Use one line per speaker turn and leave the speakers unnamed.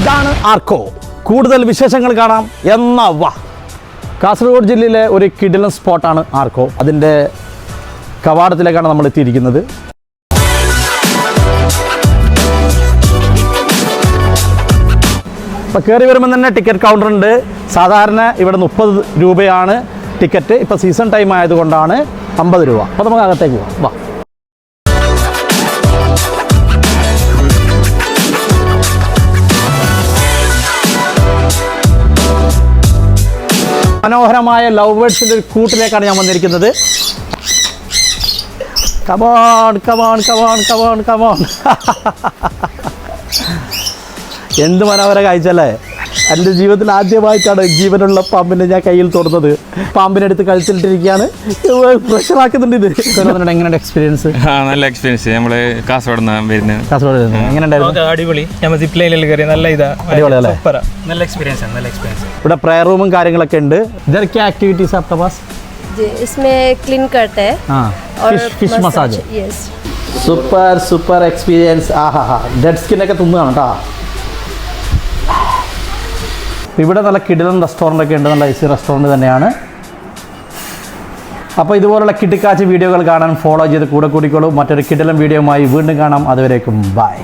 ഇതാണ് ആർക്കോ. കൂടുതൽ വിശേഷങ്ങൾ കാണാം എന്നാ വാ. കാസർഗോഡ് ജില്ലയിലെ ഒരു കിടിലൻ സ്പോട്ടാണ് ആർക്കോ. അതിൻ്റെ കവാടത്തിലേക്കാണ് നമ്മൾ എത്തിയിരിക്കുന്നത്. ഇപ്പോൾ കയറി വരുമ്പോൾ തന്നെ ടിക്കറ്റ് കൗണ്ടർ ഉണ്ട്. സാധാരണ ഇവിടെ 30 രൂപയാണ് ടിക്കറ്റ്. ഇപ്പോൾ സീസൺ ടൈം ആയതുകൊണ്ടാണ് 50 രൂപ. അപ്പോൾ നമുക്ക് അകത്തേക്ക് പോകാം. വാ. മനോഹരമായ ലവ് ബേർഡ്സിൻ്റെ ഒരു കൂട്ടിലേക്കാണ് ഞാൻ വന്നിരിക്കുന്നത്. Come on come on come on come on come on. എന്ത് മനോഹര കാഴ്ചല്ലേ. എൻ്റെ ജീവിതത്തിൽ ആദ്യമായിട്ടാണ് ജീവനുള്ള പാമ്പിനെ ഞാൻ കയ്യിൽ തൊടുന്നത്. പാമ്പിനെടുത്ത് കഴുത്തിലിട്ടിരിക്കുകയാണ്. പ്രഷറാക്കുന്നുണ്ട് ഇത്. എങ്ങനെയുണ്ട് എക്സ്പീരിയൻസ്?
നല്ല എക്സ്പീരിയൻസ്. നമ്മൾ കാസർഗോഡ് വരുന്നത്.
കാസർഗോഡ് എങ്ങനെയുണ്ടായിരുന്നു?
അടിപൊളി. നമ്മൾ സിപ്പ് ലൈനിൽ കയറി നല്ല
അടിപൊളിയല്ലേ?
നല്ല എക്സ്പീരിയൻസ് ആണ്. നല്ല എക്സ്പീരിയൻസ്.
ഇവിടെ പ്രയർ റൂമും കാര്യങ്ങളൊക്കെ ഉണ്ട്. इधर क्या एक्टिविटीज आपके पास?
इसमें क्लीन करते हैं और
fish massage.
Yes.
Super experience. ആഹാ, ഡെഡ് സ്കിന്നൊക്കെ തിന്നുകയാണ് കേട്ടോ. ഇവിടെ നല്ല കിടിലൻ റെസ്റ്റോറൻ്റ് ഒക്കെ ഉണ്ട്. നല്ല ഐസി റെസ്റ്റോറൻറ്റ് തന്നെയാണ്. അപ്പോൾ ഇതുപോലുള്ള കിട്ടിക്കാച്ച് വീഡിയോകൾ കാണാൻ ഫോളോ ചെയ്ത് കൂടെ കൂടിക്കോളൂ. മറ്റൊരു കിടിലൻ വീഡിയോയുമായി വീണ്ടും കാണാം. അതുവരേക്കും ബൈ.